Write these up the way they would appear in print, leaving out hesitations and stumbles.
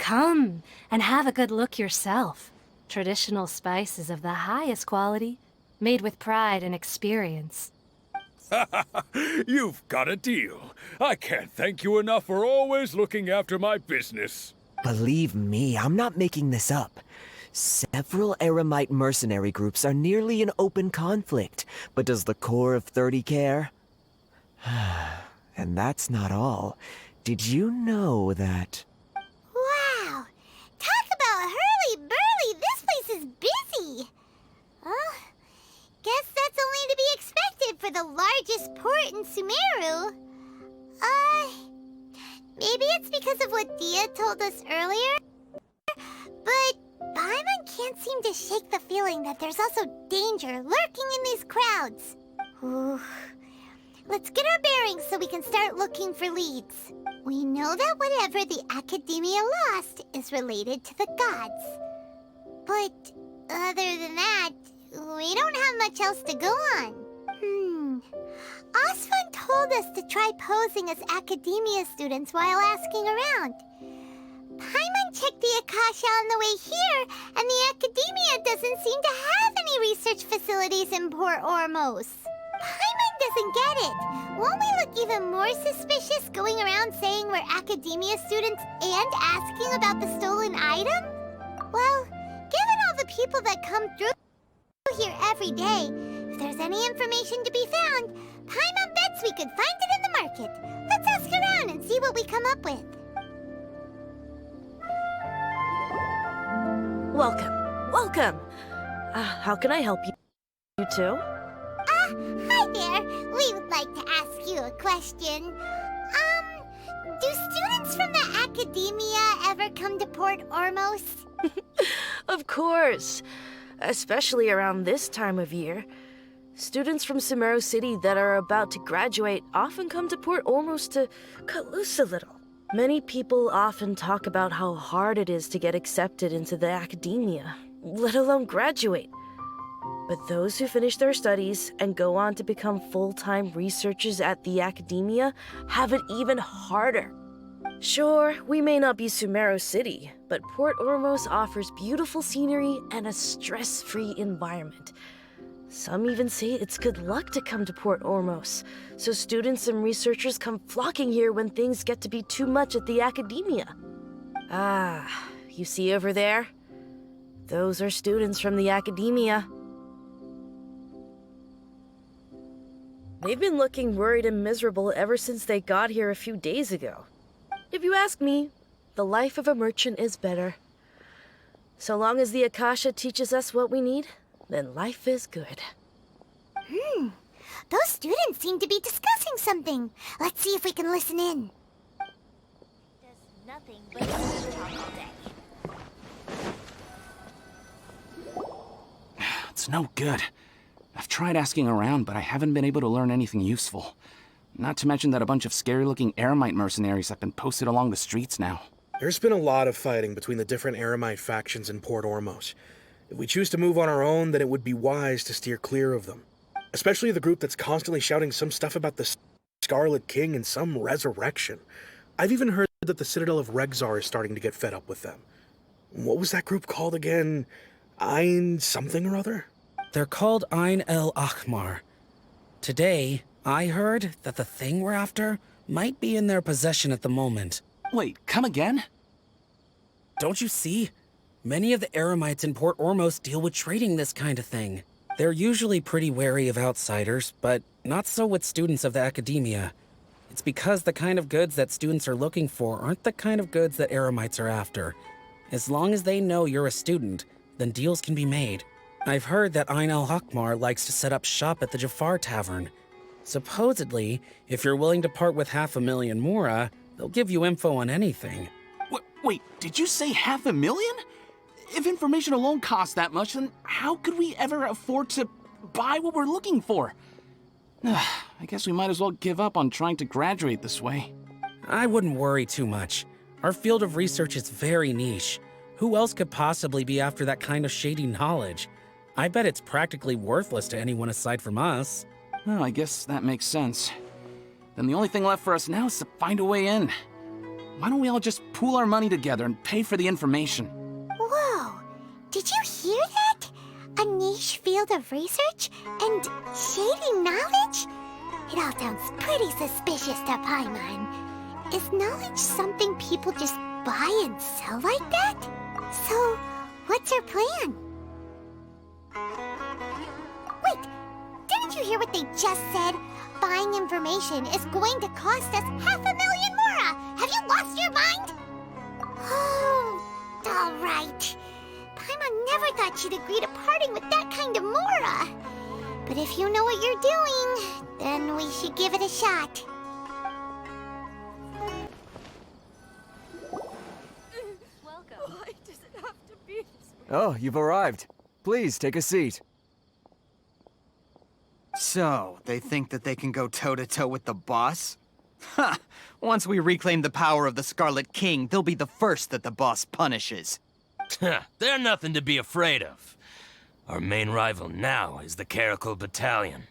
Come and have a good look yourself. Traditional spices of the highest quality, made with pride and experience. You've got a deal. I can't thank you enough for always looking after my business. Believe me, I'm not making this up. Several Eremite mercenary groups are nearly in open conflict, but does the core of 30 care? And that's not all. Did you know that... Wow! Talk about hurly-burly! This place is busy! Guess that's only to be expected for the largest port in Sumeru. Maybe it's because of what Dia told us earlier? But Paimon can't seem to shake the feeling that there's also danger lurking in these crowds. Ooh. Let's get our bearings so we can start looking for leads. We know that whatever the Akademiya lost is related to the gods. But other than that, we don't have much else to go on. Osfun told us to try posing as Akademiya students while asking around. Paimon checked the Akasha on the way here, and the Akademiya doesn't seem to have any research facilities in Port Ormos. Paimon doesn't get it. Won't we look even more suspicious going around saying we're Akademiya students and asking about the stolen item? Well, given all the people that come through here every day, if there's any information to be found, Paimon bets we could find it in the market. Let's ask around and see what we come up with. Welcome. How can I help you? You too? Hi there. We would like to ask you a question. Do students from the Akademiya ever come to Port Ormos? Of course. Especially around this time of year. Students from Sumeru City that are about to graduate often come to Port Ormos to cut loose a little. Many people often talk about how hard it is to get accepted into the Akademiya, let alone graduate. But those who finish their studies and go on to become full-time researchers at the Akademiya have it even harder. Sure, we may not be Sumeru City, but Port Ormos offers beautiful scenery and a stress-free environment. Some even say it's good luck to come to Port Ormos, so students and researchers come flocking here when things get to be too much at the Akademiya. You see over there? Those are students from the Akademiya. They've been looking worried and miserable ever since they got here a few days ago. If you ask me, the life of a merchant is better. So long as the Akasha teaches us what we need, then life is good. Those students seem to be discussing something. Let's see if we can listen in. Does nothing but talk all day. It's no good. I've tried asking around, but I haven't been able to learn anything useful. Not to mention that a bunch of scary-looking Eremite mercenaries have been posted along the streets now. There's been a lot of fighting between the different Eremite factions in Port Ormos. If we choose to move on our own, then it would be wise to steer clear of them. Especially the group that's constantly shouting some stuff about the Scarlet King and some resurrection. I've even heard that the Citadel of Regzar is starting to get fed up with them. What was that group called again? Ein something or other? They're called Ein El Akhmar. Today, I heard that the thing we're after might be in their possession at the moment. Wait, come again? Don't you see? Many of the Eremites in Port Ormos deal with trading this kind of thing. They're usually pretty wary of outsiders, but not so with students of the Akademiya. It's because the kind of goods that students are looking for aren't the kind of goods that Eremites are after. As long as they know you're a student, then deals can be made. I've heard that Ein El Hakmar likes to set up shop at the Jafar Tavern. Supposedly, if you're willing to part with 500,000 MORA, they'll give you info on anything. Wait, did you say 500,000? If information alone costs that much, then how could we ever afford to buy what we're looking for? I guess we might as well give up on trying to graduate this way. I wouldn't worry too much. Our field of research is very niche. Who else could possibly be after that kind of shady knowledge? I bet it's practically worthless to anyone aside from us. Well, I guess that makes sense. Then the only thing left for us now is to find a way in. why don't we all just pool our money together and pay for the information? Whoa! Did you hear that? A niche field of research and shady knowledge? It all sounds pretty suspicious to Paimon. Is knowledge something people just buy and sell like that? So, what's her plan? Wait, didn't you hear what they just said? Buying information is going to cost us 500,000 MORA! Have you lost your mind? Oh, all right. Paimon never thought she'd agree to parting with that kind of MORA. But if you know what you're doing, then we should give it a shot. Welcome. Why does it have to be this way? Oh, you've arrived. Please, take a seat. So, they think that they can go toe-to-toe with the boss? Ha! Once we reclaim the power of the Scarlet King, they'll be the first that the boss punishes. They're nothing to be afraid of. Our main rival now is the Caracal Battalion.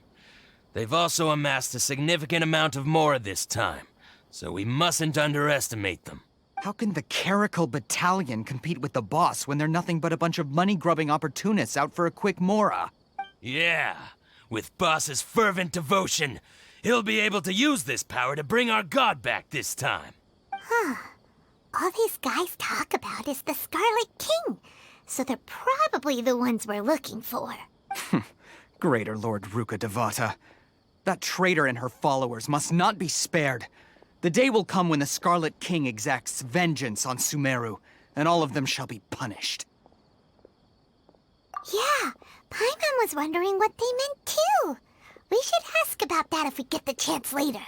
They've also amassed a significant amount of MORA this time, so we mustn't underestimate them. How can the Caracal Battalion compete with the boss when they're nothing but a bunch of money-grubbing opportunists out for a quick MORA? Yeah, with Boss's fervent devotion, he'll be able to use this power to bring our god back this time. Huh. All these guys talk about is the Scarlet King, so they're probably the ones we're looking for. Greater Lord Ruka Devata. That traitor and her followers must not be spared. The day will come when the Scarlet King exacts vengeance on Sumeru, and all of them shall be punished. Yeah, Paimon was wondering what they meant too. We should ask about that if we get the chance later.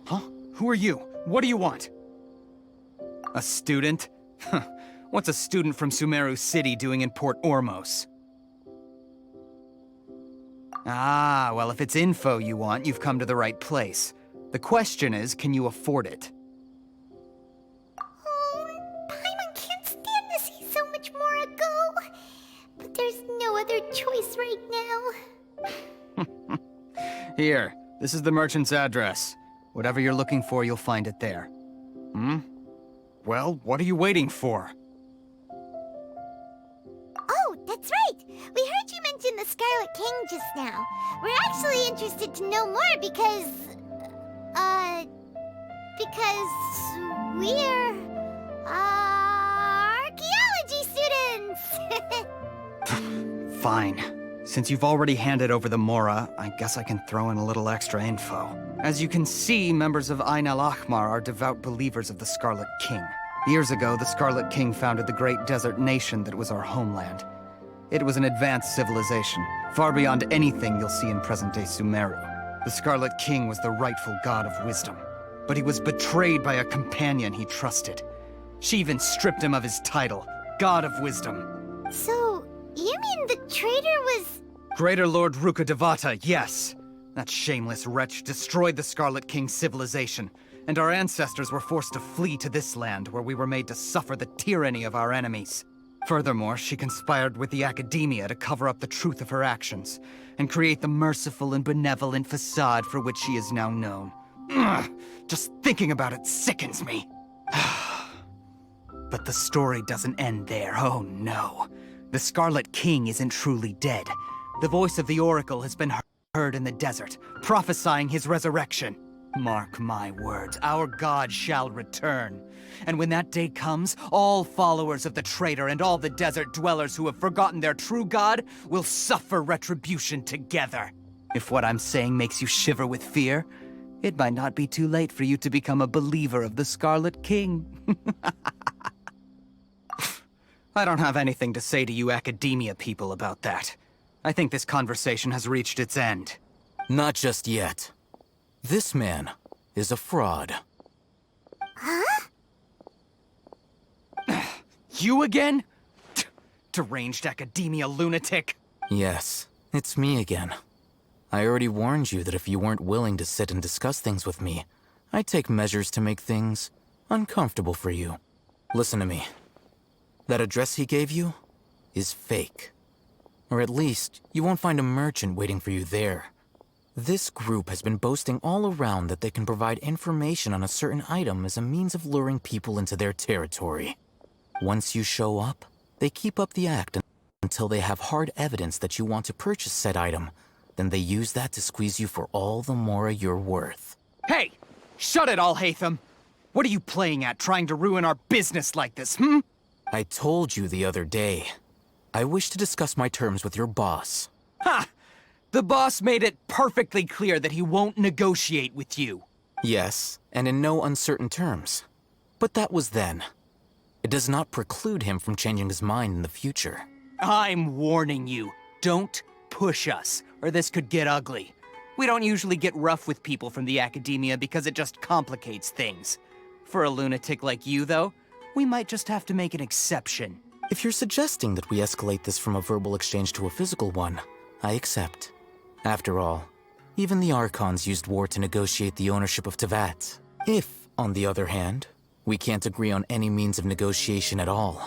Huh? Who are you? What do you want? A student? What's a student from Sumeru City doing in Port Ormos? Ah, well, if it's info you want, you've come to the right place. The question is, can you afford it? Oh, Paimon can't stand to see so much MORA go. But there's no other choice right now. Here, this is the merchant's address. Whatever you're looking for, you'll find it there. Well, what are you waiting for? Oh, that's right! We heard you mention the Scarlet King just now. We're actually interested to know more because we're, archaeology students! Fine. Since you've already handed over the MORA, I guess I can throw in a little extra info. As you can see, members of Ain al-Ahmar are devout believers of the Scarlet King. Years ago, the Scarlet King founded the great desert nation that was our homeland. It was an advanced civilization, far beyond anything you'll see in present-day Sumeru. The Scarlet King was the rightful god of wisdom, but he was betrayed by a companion he trusted. She even stripped him of his title, God of Wisdom. So, you mean the traitor was... Greater Lord Ruka Devata, yes. That shameless wretch destroyed the Scarlet King's civilization, and our ancestors were forced to flee to this land where we were made to suffer the tyranny of our enemies. Furthermore, she conspired with the Akademiya to cover up the truth of her actions, and create the merciful and benevolent facade for which she is now known. Ugh, just thinking about it sickens me. But the story doesn't end there, oh no. The Scarlet King isn't truly dead. The voice of the Oracle has been heard in the desert, prophesying his resurrection. Mark my words, our god shall return. And when that day comes, all followers of the traitor and all the desert dwellers who have forgotten their true god will suffer retribution together. If what I'm saying makes you shiver with fear, it might not be too late for you to become a believer of the Scarlet King. I don't have anything to say to you Akademiya people about that. I think this conversation has reached its end. Not just yet. This man is a fraud. Huh? You again? Deranged Akademiya lunatic. Yes, it's me again. I already warned you that if you weren't willing to sit and discuss things with me, I'd take measures to make things uncomfortable for you. Listen to me. That address he gave you is fake. Or at least, you won't find a merchant waiting for you there. This group has been boasting all around that they can provide information on a certain item as a means of luring people into their territory. Once you show up, they keep up the act until they have hard evidence that you want to purchase said item. Then they use that to squeeze you for all the MORA you're worth. Hey! Shut it, ALHAITHAM! What are you playing at, trying to ruin our business like this, I told you the other day. I wish to discuss my terms with your boss. Ha! The boss made it perfectly clear that he won't negotiate with you. Yes, and in no uncertain terms. But that was then. It does not preclude him from changing his mind in the future. I'm warning you. Don't push us, or this could get ugly. We don't usually get rough with people from the Akademiya because it just complicates things. For a lunatic like you, though, we might just have to make an exception. If you're suggesting that we escalate this from a verbal exchange to a physical one, I accept. After all, even the Archons used war to negotiate the ownership of Teyvat. If, on the other hand, we can't agree on any means of negotiation at all,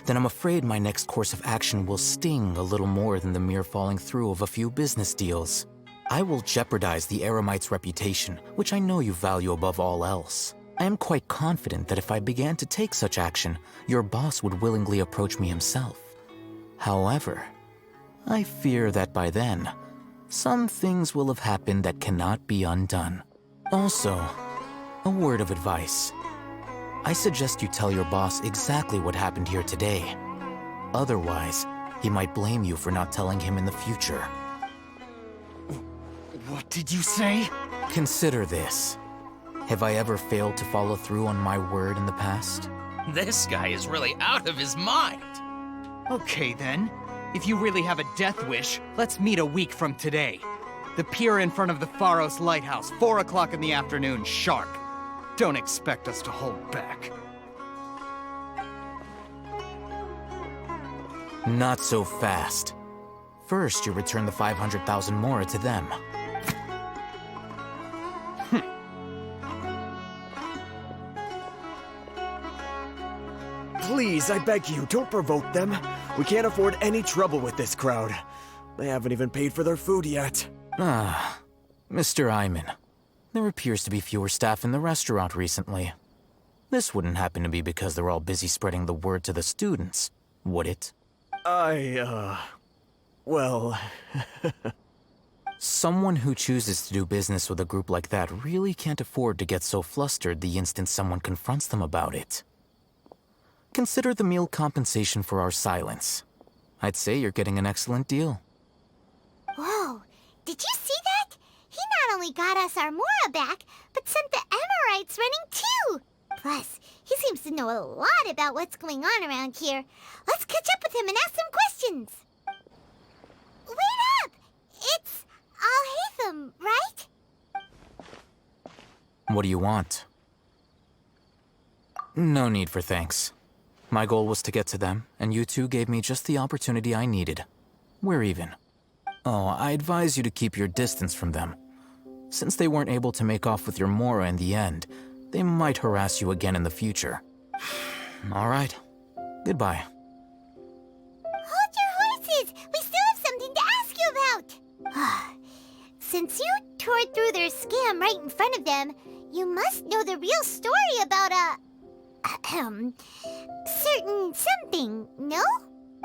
then I'm afraid my next course of action will sting a little more than the mere falling through of a few business deals. I will jeopardize the Eremite's reputation, which I know you value above all else. I am quite confident that if I began to take such action, your boss would willingly approach me himself. However, I fear that by then, some things will have happened that cannot be undone. Also, a word of advice. I suggest you tell your boss exactly what happened here today. Otherwise, he might blame you for not telling him in the future. What did you say? Consider this. Have I ever failed to follow through on my word in the past? This guy is really out of his mind. Okay then. If you really have a death wish, let's meet a week from today. The pier in front of the Pharos Lighthouse, 4 o'clock in the afternoon, sharp. Don't expect us to hold back. Not so fast. First, you return the 500,000 MORA to them. Please, I beg you, don't provoke them. We can't afford any trouble with this crowd. They haven't even paid for their food yet. Ah, Mr. Iman. There appears to be fewer staff in the restaurant recently. This wouldn't happen to be because they're all busy spreading the word to the students, would it? Well... Someone who chooses to do business with a group like that really can't afford to get so flustered the instant someone confronts them about it. Consider the meal compensation for our silence. I'd say you're getting an excellent deal. Whoa, did you see that? He not only got us our MORA back, but sent the Amorites running too! Plus, he seems to know a lot about what's going on around here. Let's catch up with him and ask some questions. Wait up! It's ALHAITHAM, right? What do you want? No need for thanks. My goal was to get to them, and you two gave me just the opportunity I needed. We're even. Oh, I advise you to keep your distance from them. Since they weren't able to make off with your MORA in the end, they might harass you again in the future. All right. Goodbye. Hold your horses! We still have something to ask you about! Since you tore through their scam right in front of them, you must know the real story about certain something, no?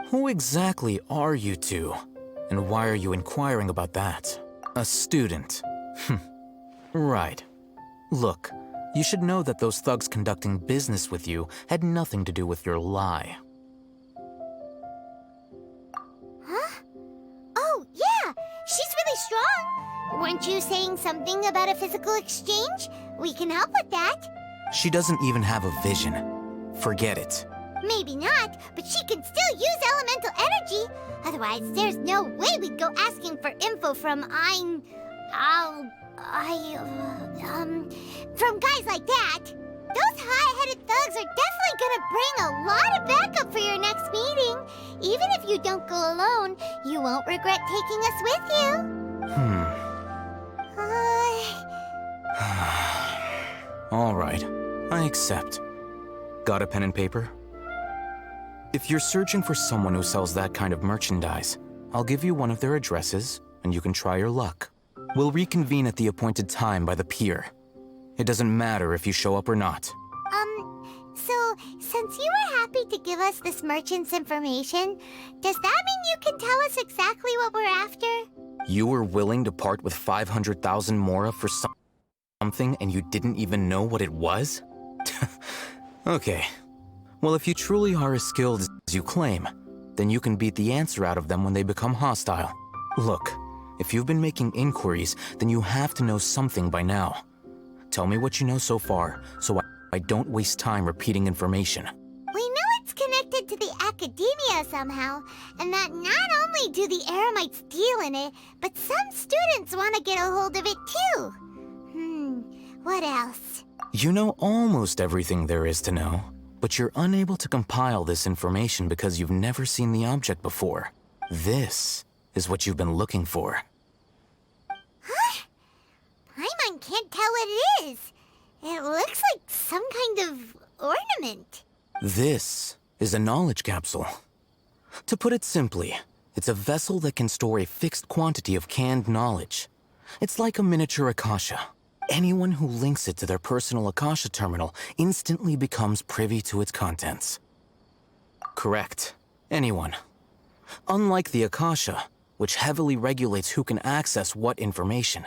Who exactly are you two? And why are you inquiring about that? A student. Right. Look, you should know that those thugs conducting business with you had nothing to do with your lie. Huh? Oh, yeah! She's really strong! Weren't you saying something about a physical exchange? We can help with that. She doesn't even have a vision. Forget it. Maybe not, but she can still use elemental energy. Otherwise, there's no way we'd go asking for info from from guys like that. Those high-headed thugs are definitely gonna bring a lot of backup for your next meeting. Even if you don't go alone, you won't regret taking us with you. All right, I accept. Got a pen and paper? If you're searching for someone who sells that kind of merchandise, I'll give you one of their addresses, and you can try your luck. We'll reconvene at the appointed time by the pier. It doesn't matter if you show up or not. So, since you were happy to give us this merchant's information, does that mean you can tell us exactly what we're after? You were willing to part with 500,000 MORA for something and you didn't even know what it was? Okay. Well, if you truly are as skilled as you claim, then you can beat the answer out of them when they become hostile. Look, if you've been making inquiries, then you have to know something by now. Tell me what you know so far, so I don't waste time repeating information. We know it's connected to the Akademiya somehow, and that not only do the Eremites deal in it, but some students want to get a hold of it too. What else? You know almost everything there is to know, but you're unable to compile this information because you've never seen the object before. This is what you've been looking for. Huh? Paimon can't tell what it is. It looks like some kind of ornament. This is a knowledge capsule. To put it simply, it's a vessel that can store a fixed quantity of canned knowledge. It's like a miniature Akasha. Anyone who links it to their personal Akasha terminal instantly becomes privy to its contents. Correct. Anyone. Unlike the Akasha, which heavily regulates who can access what information,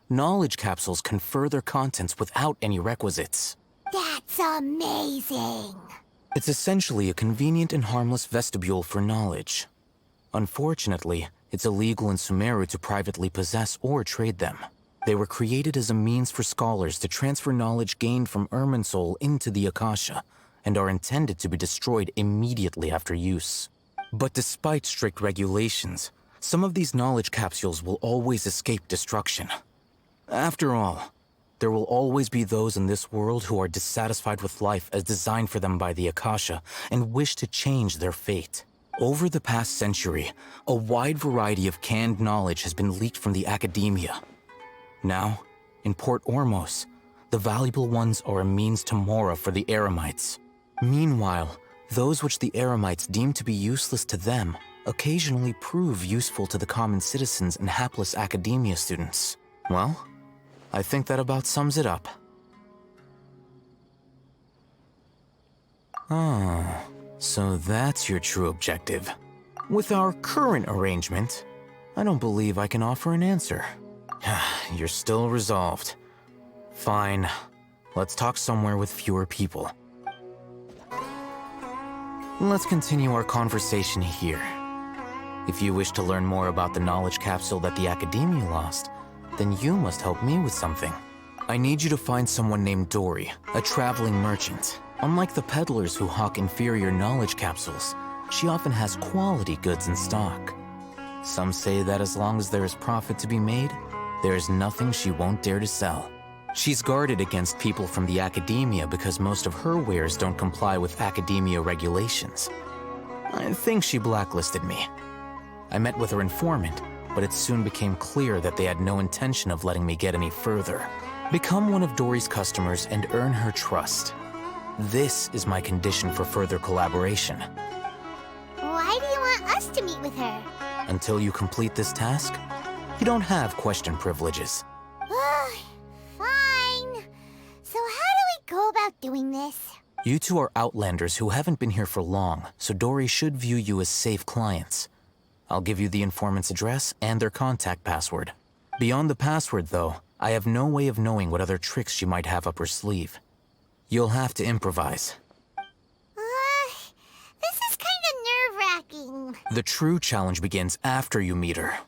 knowledge capsules confer their contents without any requisites. That's amazing! It's essentially a convenient and harmless vestibule for knowledge. Unfortunately, it's illegal in Sumeru to privately possess or trade them. They were created as a means for scholars to transfer knowledge gained from Irminsul into the Akasha, and are intended to be destroyed immediately after use. But despite strict regulations, some of these knowledge capsules will always escape destruction. After all, there will always be those in this world who are dissatisfied with life as designed for them by the Akasha and wish to change their fate. Over the past century, a wide variety of canned knowledge has been leaked from the Akademiya. Now, in Port Ormos, the valuable ones are a means to MORA for the Eremites. Meanwhile, those which the Eremites deem to be useless to them occasionally prove useful to the common citizens and hapless Akademiya students. Well, I think that about sums it up. Ah, so that's your true objective. With our current arrangement, I don't believe I can offer an answer. You're still resolved. Fine. Let's talk somewhere with fewer people. Let's continue our conversation here. If you wish to learn more about the knowledge capsule that the Akademiya lost, then you must help me with something. I need you to find someone named DORI, a traveling merchant. Unlike the peddlers who hawk inferior knowledge capsules, she often has quality goods in stock. Some say that as long as there is profit to be made, there is nothing she won't dare to sell. She's guarded against people from the Akademiya because most of her wares don't comply with Akademiya regulations. I think she blacklisted me. I met with her informant, but it soon became clear that they had no intention of letting me get any further. Become one of Dori's customers and earn her trust. This is my condition for further collaboration. Why do you want us to meet with her? Until you complete this task, you don't have question privileges. Fine. So how do we go about doing this? You two are outlanders who haven't been here for long, so Dori should view you as safe clients. I'll give you the informant's address and their contact password. Beyond the password, though, I have no way of knowing what other tricks she might have up her sleeve. You'll have to improvise. This is kind of nerve-wracking. The true challenge begins after you meet her.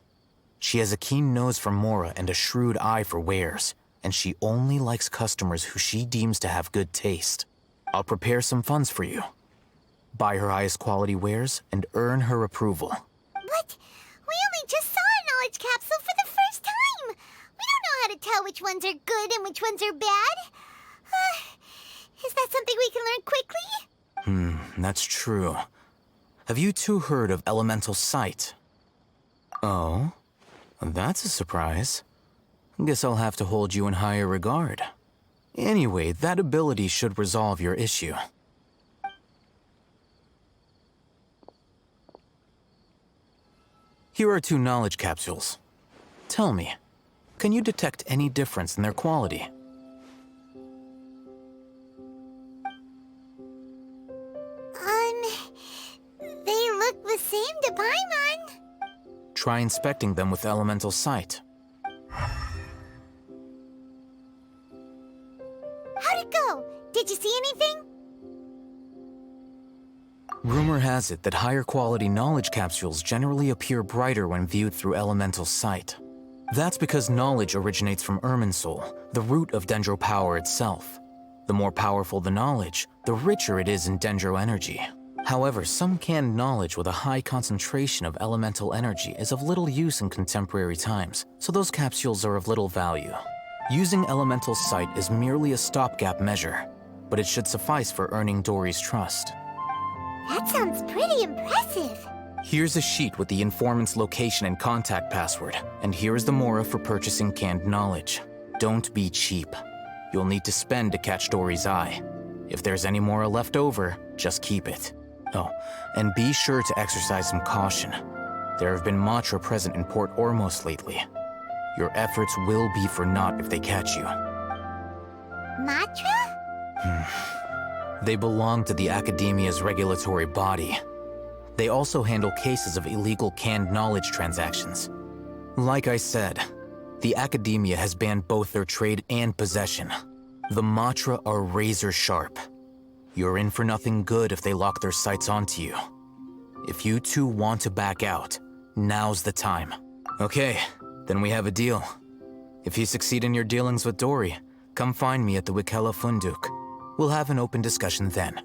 She has a keen nose for MORA and a shrewd eye for wares, and she only likes customers who she deems to have good taste. I'll prepare some funds for you. Buy her highest quality wares and earn her approval. But we only just saw a knowledge capsule for the first time. We don't know how to tell which ones are good and which ones are bad. Is that something we can learn quickly? That's true. Have you two heard of elemental sight? Oh? That's a surprise. Guess I'll have to hold you in higher regard. Anyway, that ability should resolve your issue. Here are 2 knowledge capsules. Tell me, can you detect any difference in their quality? They look the same to Paimon. Try inspecting them with elemental sight. How'd it go? Did you see anything? Rumor has it that higher quality knowledge capsules generally appear brighter when viewed through elemental sight. That's because knowledge originates from Irminsul, the root of Dendro power itself. The more powerful the knowledge, the richer it is in Dendro energy. However, some canned knowledge with a high concentration of elemental energy is of little use in contemporary times, so those capsules are of little value. Using elemental sight is merely a stopgap measure, but it should suffice for earning DORI's trust. That sounds pretty impressive. Here's a sheet with the informant's location and contact password, and here's the MORA for purchasing canned knowledge. Don't be cheap. You'll need to spend to catch DORI's eye. If there's any MORA left over, just keep it. Oh, and be sure to exercise some caution. There have been Matra present in Port Ormos lately. Your efforts will be for naught if they catch you. Matra? They belong to the Akademiya's regulatory body. They also handle cases of illegal canned knowledge transactions. Like I said, the Akademiya has banned both their trade and possession. The Matra are razor sharp. You're in for nothing good if they lock their sights onto you. If you 2 want to back out, now's the time. Okay, then we have a deal. If you succeed in your dealings with DORI, come find me at the Wikela Funduk. We'll have an open discussion then.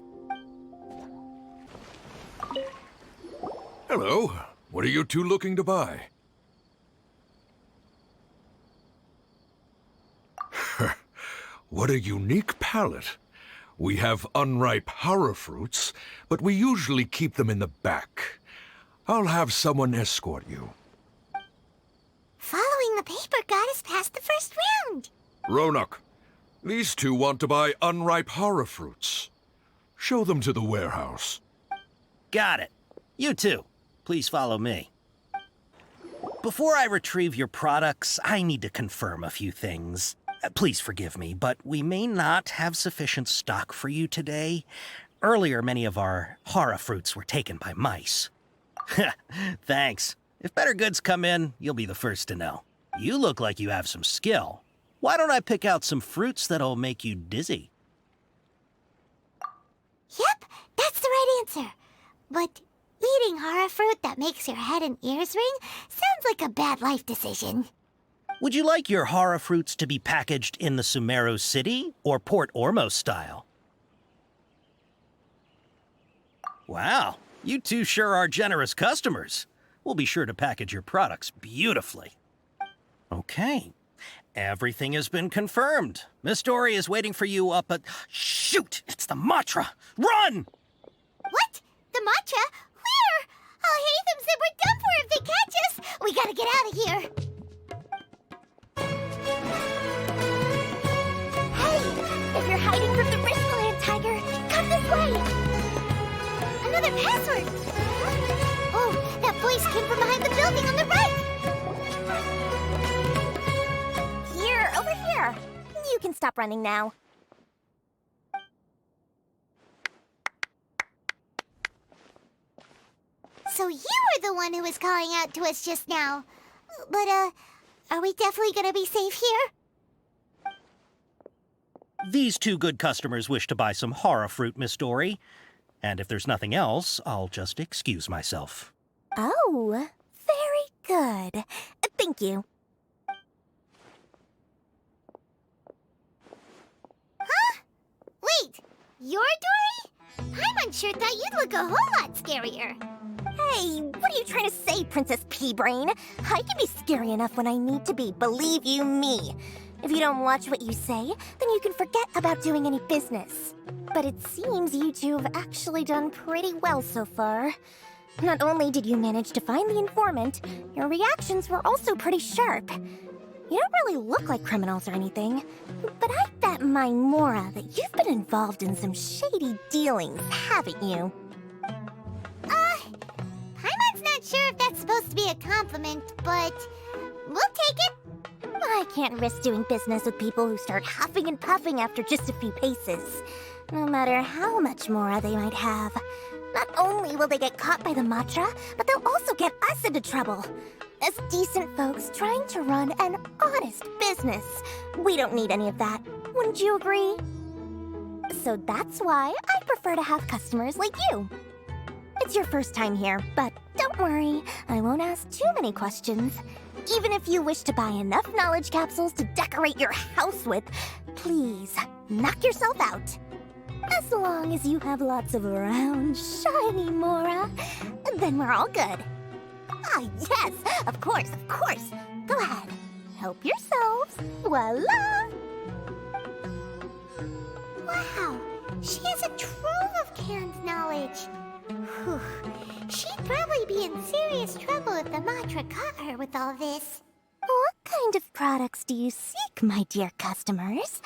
Hello. What are you 2 looking to buy? What a unique palette. We have unripe horror fruits, but we usually keep them in the back. I'll have someone escort you. Following the paper got us past the first round. Ronak, these 2 want to buy unripe horror fruits. Show them to the warehouse. Got it. You 2, please follow me. Before I retrieve your products, I need to confirm a few things. Please forgive me, but we may not have sufficient stock for you today. Earlier, many of our horror fruits were taken by mice. Thanks. If better goods come in, you'll be the first to know. You look like you have some skill. Why don't I pick out some fruits that'll make you dizzy? Yep, that's the right answer. But eating horror fruit that makes your head and ears ring sounds like a bad life decision. Would you like your horror fruits to be packaged in the Sumeru City or Port Ormos style? Wow, you 2 sure are generous customers. We'll be sure to package your products beautifully. Okay, everything has been confirmed. Miss DORI is waiting for you up at... Shoot, it's the Matra! Run! What? The Matra? Where? ALHAITHAM said we're done for if they catch us. We gotta get out of here. If you're hiding from the Riskland Tiger, come this way! Another password! Oh, that voice came from behind the building on the right! Here, over here. You can stop running now. So you were the one who was calling out to us just now. But, are we definitely gonna be safe here? These 2 good customers wish to buy some horror fruit, Miss DORI. And if there's nothing else, I'll just excuse myself. Oh, very good. Thank you. Huh? Wait, you're Dory? Paimon sure thought you'd look a whole lot scarier. Hey, what are you trying to say, Princess Pea-Brain? I can be scary enough when I need to be, believe you me. If you don't watch what you say, then you can forget about doing any business. But it seems you 2 have actually done pretty well so far. Not only did you manage to find the informant, your reactions were also pretty sharp. You don't really look like criminals or anything, but I bet my MORA that you've been involved in some shady dealings, haven't you? Paimon's not sure if that's supposed to be a compliment, but we'll take it. I can't risk doing business with people who start huffing and puffing after just a few paces, no matter how much MORA they might have. Not only will they get caught by the Matra, but they'll also get us into trouble. As decent folks trying to run an honest business, we don't need any of that. Wouldn't you agree? So that's why I prefer to have customers like you. It's your first time here, but don't worry, I won't ask too many questions. Even if you wish to buy enough knowledge capsules to decorate your house with, please, knock yourself out. As long as you have lots of round, shiny MORA, then we're all good. Ah, yes, of course, of course. Go ahead, help yourselves. Voila! Wow, she has a trove of canned knowledge. Whew. She'd probably be in serious trouble if the Matra caught her with all this. What kind of products do you seek, my dear customers?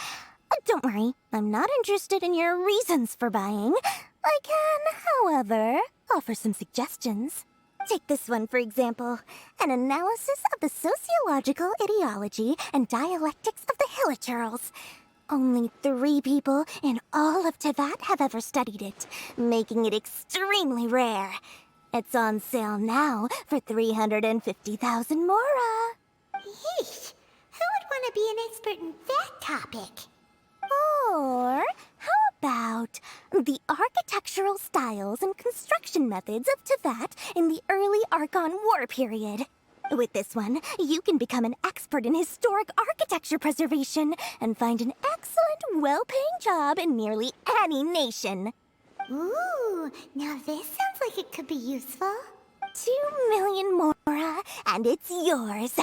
Don't worry, I'm not interested in your reasons for buying. I can, however, offer some suggestions. Take this one, for example. An analysis of the sociological ideology and dialectics of the Hilichurls. Only 3 people in all of Teyvat have ever studied it, making it extremely rare. It's on sale now for 350,000 MORA. Yeesh, who would want to be an expert in that topic? Or how about the architectural styles and construction methods of Teyvat in the early Archon War period? With this one, you can become an expert in historic architecture preservation and find an excellent, well-paying job in nearly any nation. Ooh, now this sounds like it could be useful. 2 million MORA, and it's yours.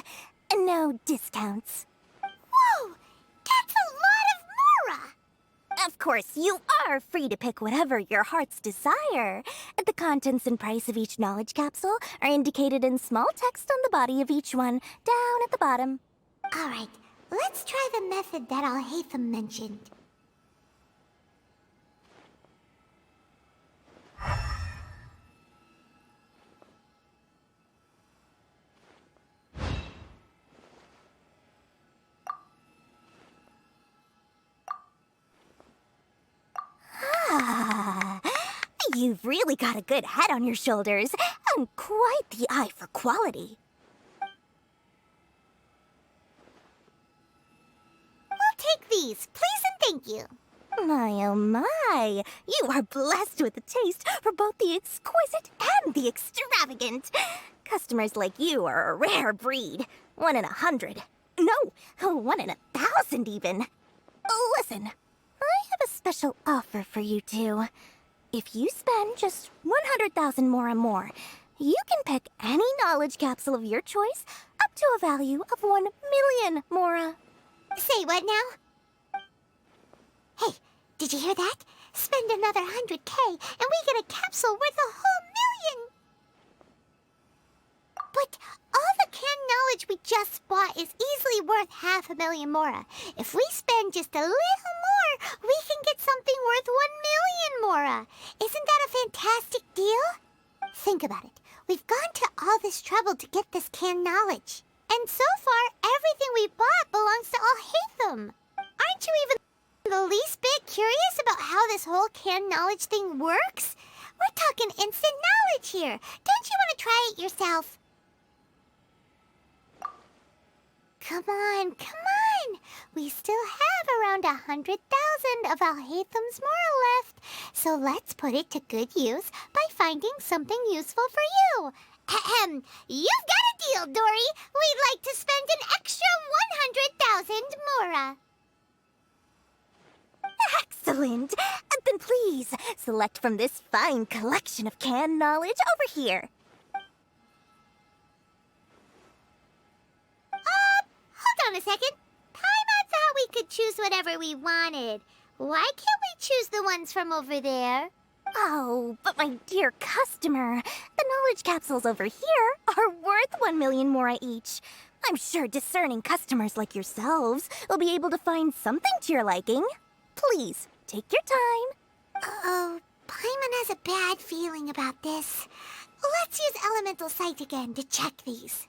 No discounts. Whoa, that's a lot of MORA! Of course, you are free to pick whatever your heart's desire. The contents and price of each knowledge capsule are indicated in small text on the body of each one, down at the bottom. All right, let's try the method that ALHAITHAM mentioned. You've really got a good head on your shoulders, and quite the eye for quality. We'll take these, please and thank you. My, oh my, you are blessed with a taste for both the exquisite and the extravagant. Customers like you are a rare breed. 1 in 100. No, 1 in 1,000 even. Listen, I have a special offer for you two. If you spend just 100,000 more, you can pick any knowledge capsule of your choice up to a value of 1 million MORA. Say what now? Hey, did you hear that? Spend another 100K and we get a capsule worth a whole million! But all the canned knowledge we just bought is easily worth 500,000 MORA. If we spend just a little more, we can get something worth 1 million MORA. Isn't that a fantastic deal? Think about it. We've gone to all this trouble to get this canned knowledge. And so far, everything we bought belongs to ALHAITHAM. Aren't you even the least bit curious about how this whole canned knowledge thing works? We're talking instant knowledge here. Don't you want to try it yourself? Come on, come on! We still have around 100,000 of ALHAITHAM's MORA left, so let's put it to good use by finding something useful for you. Ahem, you've got a deal, Dori! We'd like to spend an extra 100,000 MORA. Excellent! Then please, select from this fine collection of canned knowledge over here. Hold on a second. Paimon thought we could choose whatever we wanted. Why can't we choose the ones from over there? Oh, but my dear customer, the knowledge capsules over here are worth 1 million MORA each. I'm sure discerning customers like yourselves will be able to find something to your liking. Please, take your time. Uh-oh, Paimon has a bad feeling about this. Let's use Elemental Sight again to check these.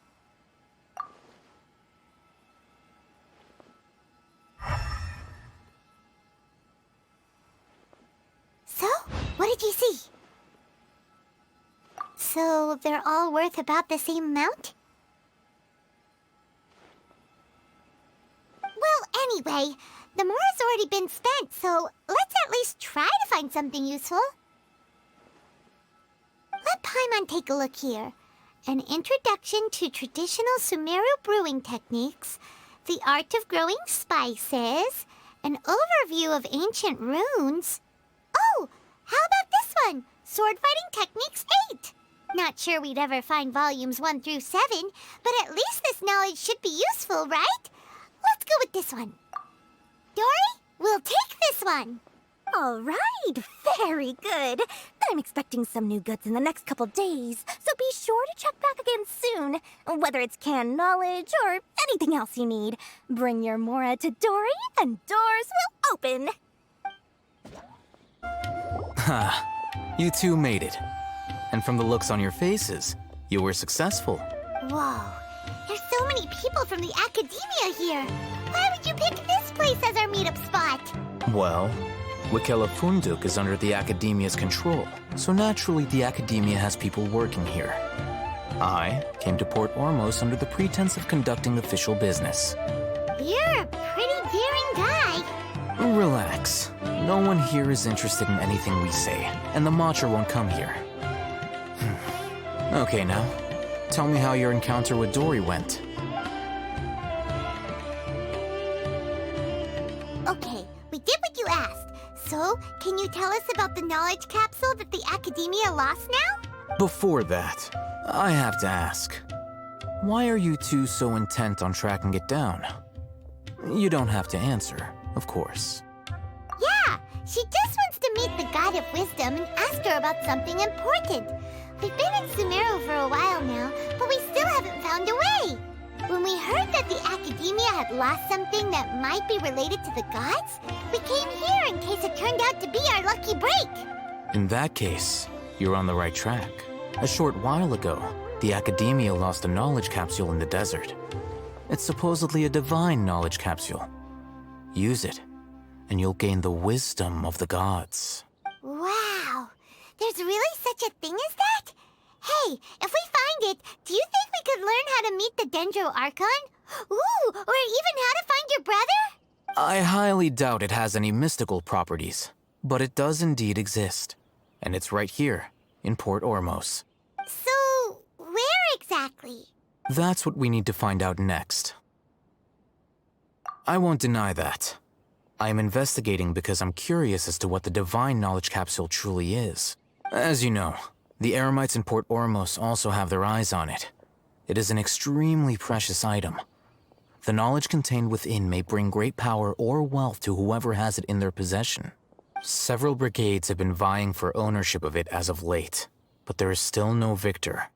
So, what did you see? So, they're all worth about the same amount? Well, anyway, the MORA's already been spent, so let's at least try to find something useful. Let Paimon take a look here. An introduction to traditional Sumeru brewing techniques, the art of growing spices, an overview of ancient runes. Oh, how about this one? Sword Fighting Techniques 8. Not sure we'd ever find volumes 1 through 7, but at least this knowledge should be useful, right? Let's go with this one. Dori, we'll take this one. All right, very good. I'm expecting some new goods in the next couple days, so be sure to check back again soon. Whether it's canned knowledge or anything else you need, bring your MORA to Dori and doors will open. Ha, you two made it. And from the looks on your faces, you were successful. Whoa, there's so many people from the Akademiya here. Why would you pick this place as our meetup spot? Well, Wikela Funduk is under the Akademiya's control, so naturally the Akademiya has people working here. I came to Port Ormos under the pretense of conducting official business. You're a pretty daring guy. Relax. No one here is interested in anything we say, and the Matcha won't come here. Okay, now, tell me how your encounter with Dori went. Okay, we did what you asked. So, can you tell us about the knowledge capsule that the Akademiya lost now? Before that, I have to ask, why are you two so intent on tracking it down? You don't have to answer, of course. Yeah, she just wants to meet the God of Wisdom and ask her about something important. We've been in Sumeru for a while now, but we still haven't found a way. When we heard that the Akademiya had lost something that might be related to the gods, we came here in case it turned out to be our lucky break. In that case, you're on the right track. A short while ago, the Akademiya lost a knowledge capsule in the desert. It's supposedly a divine knowledge capsule. Use it, and you'll gain the wisdom of the gods. Wow, there's really such a thing as that? Hey, if we find it, do you think we could learn how to meet the Dendro Archon? Ooh, or even how to find your brother? I highly doubt it has any mystical properties, but it does indeed exist. And it's right here, in Port Ormos. So, where exactly? That's what we need to find out next. I won't deny that. I am investigating because I'm curious as to what the divine knowledge capsule truly is. As you know, the Eremites in Port Ormos also have their eyes on it. It is an extremely precious item. The knowledge contained within may bring great power or wealth to whoever has it in their possession. Several brigades have been vying for ownership of it as of late, but there is still no victor.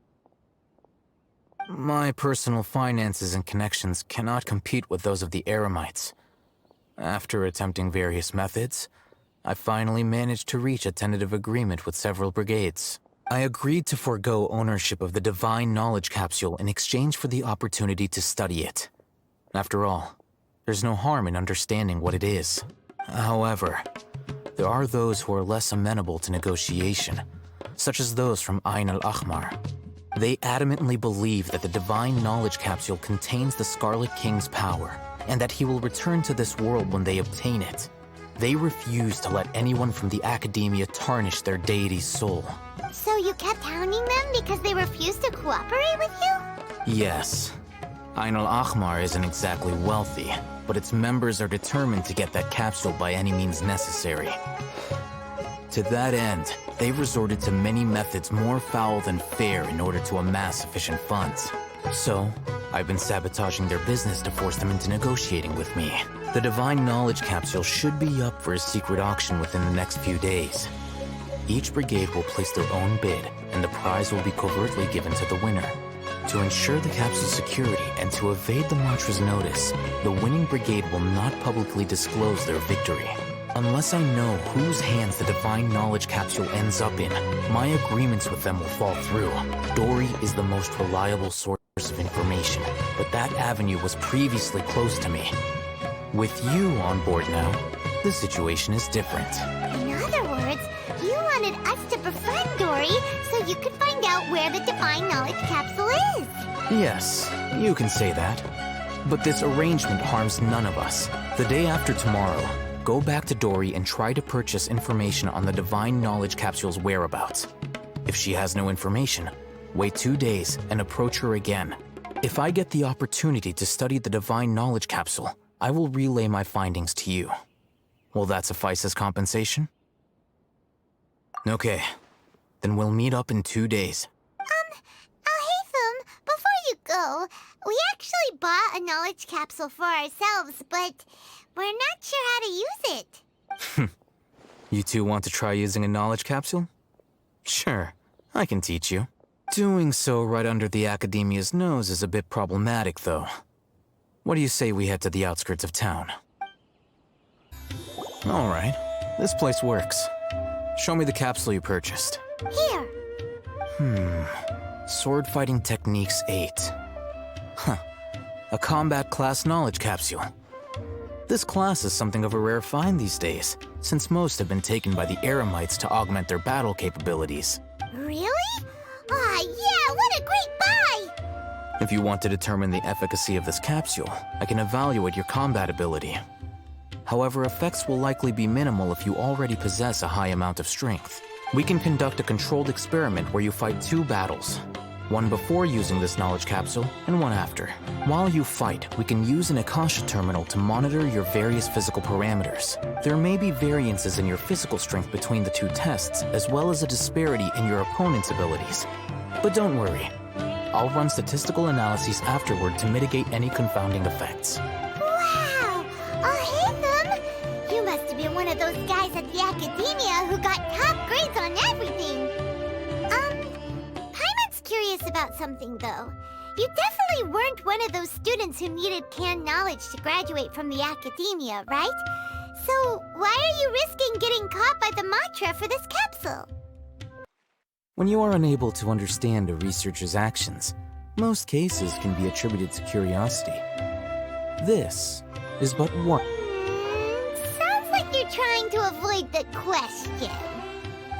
My personal finances and connections cannot compete with those of the Eremites. After attempting various methods, I finally managed to reach a tentative agreement with several brigades. I agreed to forego ownership of the divine knowledge capsule in exchange for the opportunity to study it. After all, there's no harm in understanding what it is. However, there are those who are less amenable to negotiation, such as those from Ain al-Ahmar. They adamantly believe that the divine knowledge capsule contains the Scarlet King's power, and that he will return to this world when they obtain it. They refuse to let anyone from the Akademiya tarnish their deity's soul. So you kept hounding them because they refused to cooperate with you? Yes. Ain al-Ahmar isn't exactly wealthy, but its members are determined to get that capsule by any means necessary. To that end, they've resorted to many methods more foul than fair in order to amass sufficient funds. So, I've been sabotaging their business to force them into negotiating with me. The divine knowledge capsule should be up for a secret auction within the next few days. Each brigade will place their own bid, and the prize will be covertly given to the winner. To ensure the capsule's security and to evade the mantra's notice, the winning brigade will not publicly disclose their victory. Unless I know whose hands the Divine Knowledge Capsule ends up in, my agreements with them will fall through. DORI is the most reliable source of information, but that avenue was previously closed to me. With you on board now, the situation is different. In other words, you wanted us to befriend Dory so you could find out where the Divine Knowledge Capsule is. Yes, you can say that. But this arrangement harms none of us. The day after tomorrow, go back to Dory and try to purchase information on the Divine Knowledge Capsule's whereabouts. If she has no information, wait 2 days and approach her again. If I get the opportunity to study the Divine Knowledge Capsule, I will relay my findings to you. Will that suffice as compensation? Okay, then we'll meet up in 2 days. ALHAITHAM, before you go, we actually bought a knowledge capsule for ourselves, but we're not sure how to use it. You two want to try using a knowledge capsule? Sure, I can teach you. Doing so right under the Akademiya's nose is a bit problematic, though. What do you say we head to the outskirts of town? All right, this place works. Show me the capsule you purchased. Here. Sword Fighting Techniques 8. Huh. A combat class knowledge capsule. This class is something of a rare find these days, since most have been taken by the Eremites to augment their battle capabilities. Really? Aw, yeah, what a great buy! If you want to determine the efficacy of this capsule, I can evaluate your combat ability. However, effects will likely be minimal if you already possess a high amount of strength. We can conduct a controlled experiment where you fight 2 battles. One before using this knowledge capsule, and one after. While you fight, we can use an Akasha terminal to monitor your various physical parameters. There may be variances in your physical strength between the 2 tests, as well as a disparity in your opponent's abilities. But don't worry. I'll run statistical analyses afterward to mitigate any confounding effects. Wow! ALHAITHAM! You must have been one of those guys at the Akademiya who got top grades on everything! Paimon's curious about something, though. You definitely weren't one of those students who needed canned knowledge to graduate from the Akademiya, right? So, why are you risking getting caught by the mantra for this capsule? When you are unable to understand a researcher's actions, most cases can be attributed to curiosity. This is but one. Sounds like you're trying to avoid the question.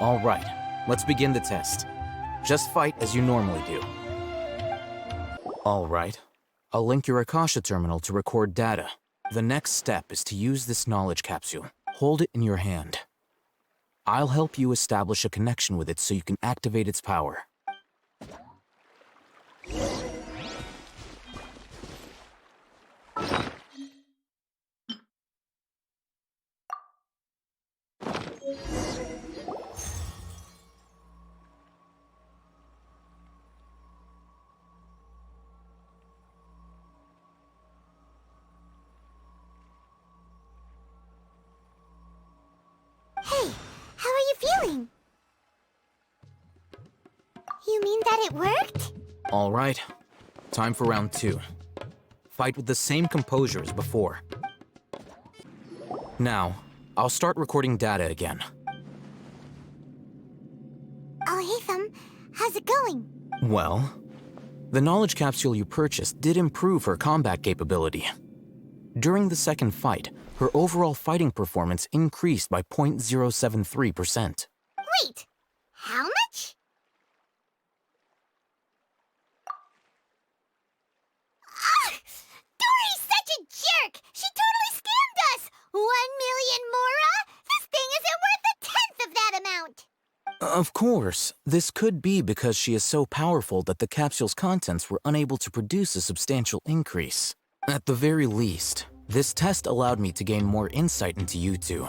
All right, let's begin the test. Just fight as you normally do. All right, I'll link your Akasha terminal to record data. The next step is to use this knowledge capsule. Hold it in your hand. I'll help you establish a connection with it so you can activate its power. Hey, how are you feeling? You mean that it worked? All right, time for round 2. Fight with the same composure as before. Now, I'll start recording data again. ALHAITHAM, how's it going? Well, the knowledge capsule you purchased did improve her combat capability. During the second fight, her overall fighting performance increased by 0.073%. Wait, how much? Dory's such a jerk! She totally scammed us! 1 million MORA? This thing isn't worth a tenth of that amount! Of course, this could be because she is so powerful that the capsule's contents were unable to produce a substantial increase. At the very least, this test allowed me to gain more insight into you two.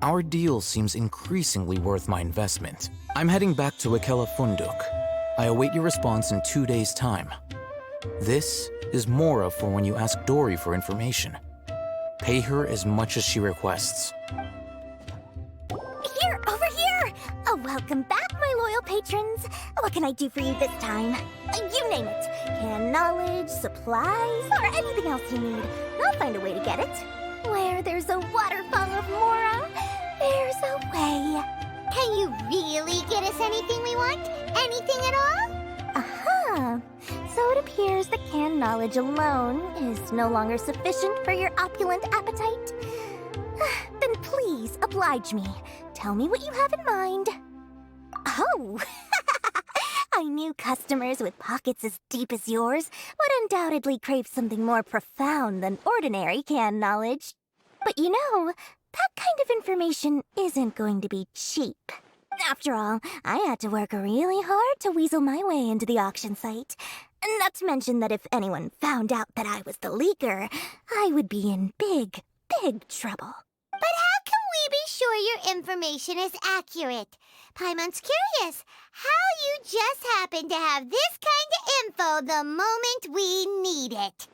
Our deal seems increasingly worth my investment. I'm heading back to Akela Funduk. I await your response in 2 days' time. This is MORA for when you ask Dory for information. Pay her as much as she requests. Here, over here! Oh, welcome back, my loyal patrons. What can I do for you this time? You name it. Canned knowledge, supplies, or anything else you need. I'll find a way to get it. Where there's a waterfall of MORA, want? Anything at all? Aha! So it appears that canned knowledge alone is no longer sufficient for your opulent appetite. Then please, oblige me. Tell me what you have in mind. Oh! I knew customers with pockets as deep as yours would undoubtedly crave something more profound than ordinary canned knowledge. But you know, that kind of information isn't going to be cheap. After all, I had to work really hard to weasel my way into the auction site. Not to mention that if anyone found out that I was the leaker, I would be in big, big trouble. But how can we be sure your information is accurate? Paimon's curious how you just happen to have this kind of info the moment we need it.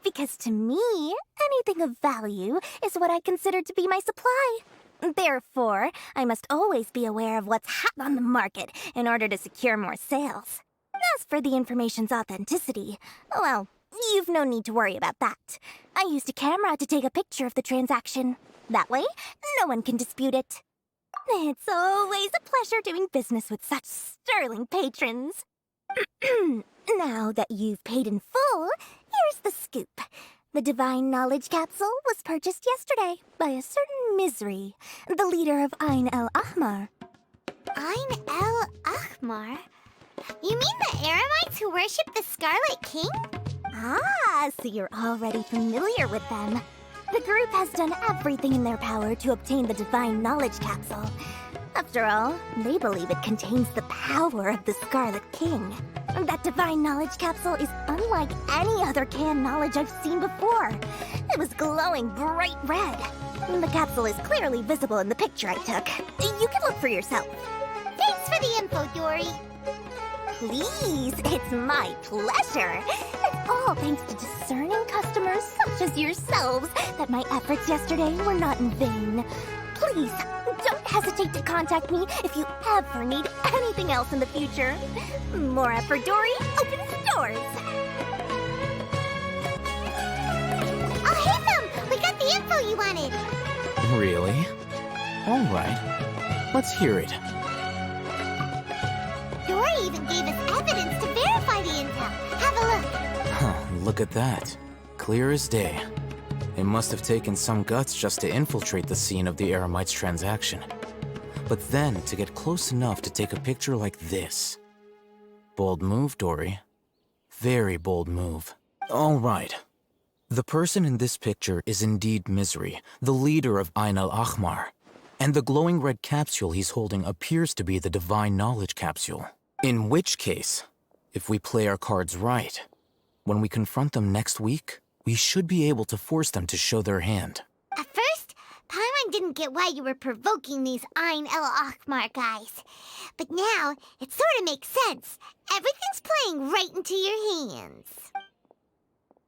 Because to me, anything of value is what I consider to be my supply. Therefore, I must always be aware of what's hot on the market in order to secure more sales. As for the information's authenticity, well, you've no need to worry about that. I used a camera to take a picture of the transaction. That way, no one can dispute it. It's always a pleasure doing business with such sterling patrons. Now that you've paid in full, here's the scoop. The Divine Knowledge Capsule was purchased yesterday by a certain Misery, the leader of Ain el-Ahmar. Ain el-Ahmar? You mean the Eremites who worship the Scarlet King? Ah, so you're already familiar with them. The group has done everything in their power to obtain the Divine Knowledge Capsule. After all, they believe it contains the power of the Scarlet King. That Divine Knowledge Capsule is unlike any other canned knowledge I've seen before. It was glowing bright red. The capsule is clearly visible in the picture I took. You can look for yourself. Thanks for the info, Dori. Please, it's my pleasure. It's all thanks to discerning customers such as yourselves that my efforts yesterday were not in vain. Please, don't hesitate to contact me if you ever need anything else in the future. MORA for Dori opens doors. ALHAITHAM! We got the info you wanted. Really? All right. Let's hear it. Dori even gave us evidence to verify the intel. Have a look. Huh, look at that. Clear as day. It must have taken some guts just to infiltrate the scene of the Eremites' transaction. But then to get close enough to take a picture like this. Bold move, Dori. Very bold move. All right. The person in this picture is indeed Misery, the leader of Ain el-Ahmar. And the glowing red capsule he's holding appears to be the Divine Knowledge Capsule. In which case, if we play our cards right, when we confront them next week, we should be able to force them to show their hand. At first, Paimon didn't get why you were provoking these Ain el-Ahmar guys. But now, it sort of makes sense. Everything's playing right into your hands.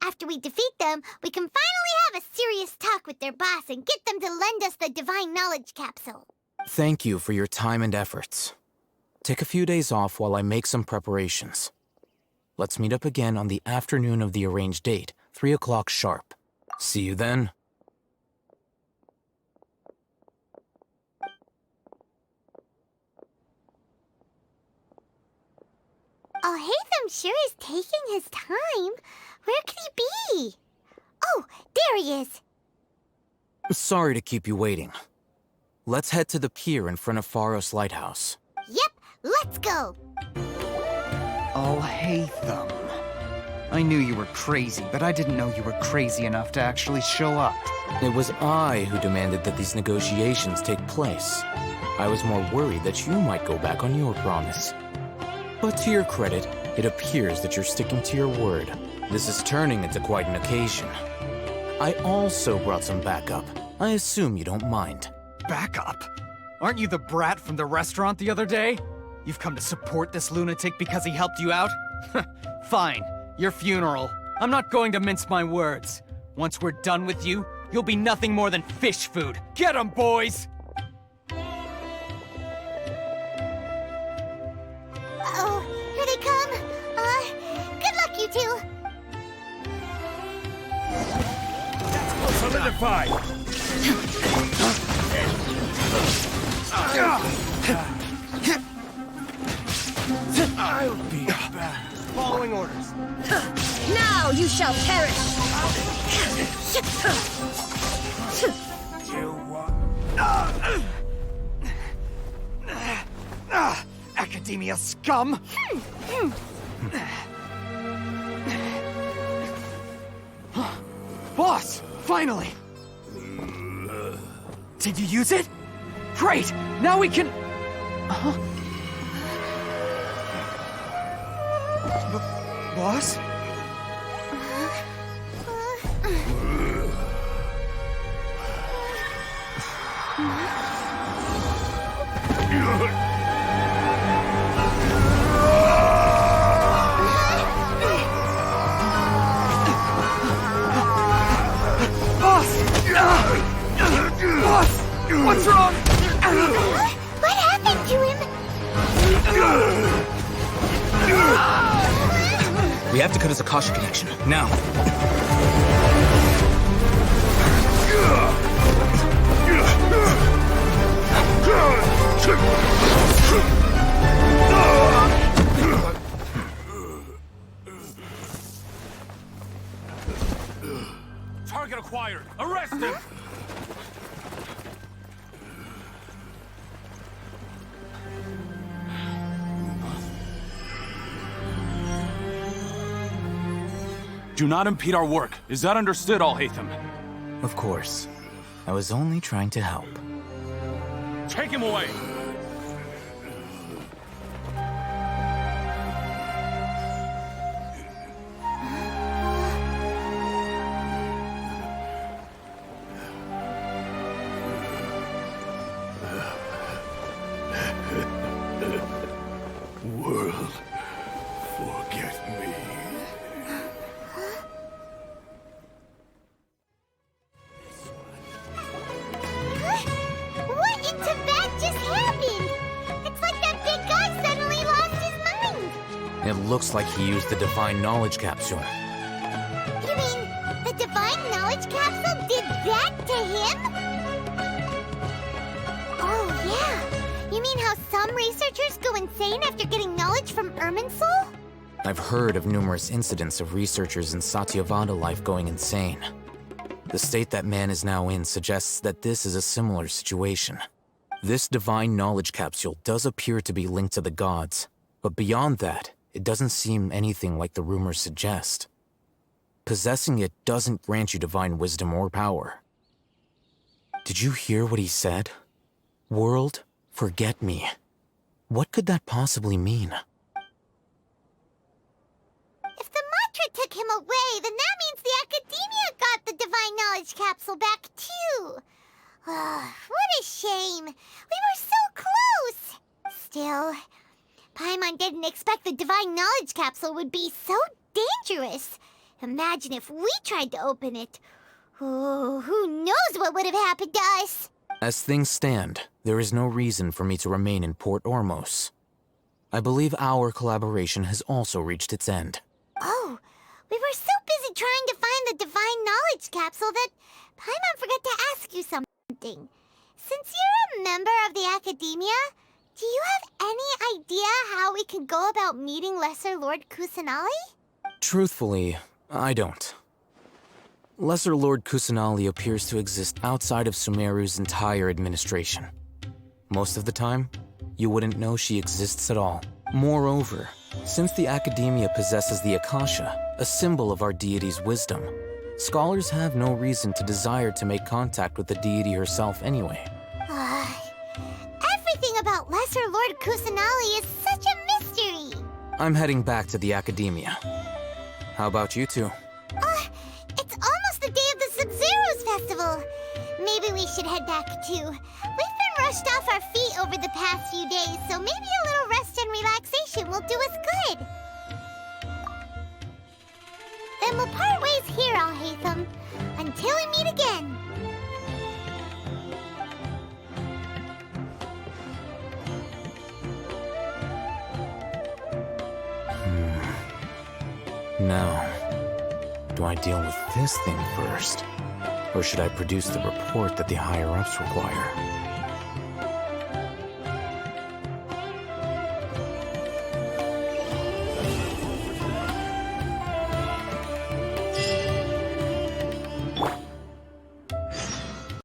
After we defeat them, we can finally have a serious talk with their boss and get them to lend us the Divine Knowledge Capsule. Thank you for your time and efforts. Take a few days off while I make some preparations. Let's meet up again on the afternoon of the arranged date, 3 o'clock sharp. See you then. ALHAITHAM sure is taking his time. Where could he be? Oh, there he is. Sorry to keep you waiting. Let's head to the pier in front of Pharos Lighthouse. Yep, let's go. ALHAITHAM. I knew you were crazy, but I didn't know you were crazy enough to actually show up. It was I who demanded that these negotiations take place. I was more worried that you might go back on your promise. But to your credit, it appears that you're sticking to your word. This is turning into quite an occasion. I also brought some backup. I assume you don't mind. Backup? Aren't you the brat from the restaurant the other day? You've come to support this lunatic because he helped you out? Fine, your funeral. I'm not going to mince my words. Once we're done with you, you'll be nothing more than fish food. Get 'em, boys! Uh-oh, here they come. Good luck, you two. Solidify! I'll be back. Following orders. Now you shall perish! Akademiya scum! Boss! Finally! Did you use it? Great! Now we can... Boss? Boss! What's wrong? What happened to him? We have to cut his Akasha connection, now. Target acquired! Arrest him! Do not impede our work. Is that understood, ALHAITHAM? Of course. I was only trying to help. Take him away! World, forget me. What in Tibet just happened? It's like that big guy suddenly lost his mind. It looks like he used the Divine Knowledge Capsule. You mean the Divine Knowledge Capsule did that to him? Oh, yeah. You mean how some researchers go insane after getting knowledge from Irminsul? I've heard of numerous incidents of researchers in Satyavada life going insane. The state that man is now in suggests that this is a similar situation. This Divine Knowledge Capsule does appear to be linked to the gods, but beyond that, it doesn't seem anything like the rumors suggest. Possessing it doesn't grant you divine wisdom or power. Did you hear what he said? World, forget me. What could that possibly mean? If the mantra took him away, then that means the Akademiya got the Divine Knowledge Capsule back too. What a shame. We were so close. Still, Paimon didn't expect the Divine Knowledge Capsule would be so dangerous. Imagine if we tried to open it. Oh, who knows what would have happened to us? As things stand, there is no reason for me to remain in Port Ormos. I believe our collaboration has also reached its end. Oh, we were so busy trying to find the Divine Knowledge Capsule that Paimon forgot to ask you something. Since you're a member of the Akademiya, do you have any idea how we can go about meeting Lesser Lord Kusanali? Truthfully, I don't. Lesser Lord Kusanali appears to exist outside of Sumeru's entire administration. Most of the time, you wouldn't know she exists at all. Moreover, since the Akademiya possesses the Akasha, a symbol of our deity's wisdom, scholars have no reason to desire to make contact with the deity herself anyway. Everything about Lesser Lord Kusanali is such a mystery. I'm heading back to the Akademiya. How about you two? It's almost the day of the Sub-Zero's festival. Maybe we should head back too. We've been rushed off our feet over the past few days, so maybe a little rest and relaxation will do us good. Then we'll part ways here, ALHAITHAM, until we meet again. Now, do I deal with this thing first? Or should I produce the report that the higher-ups require?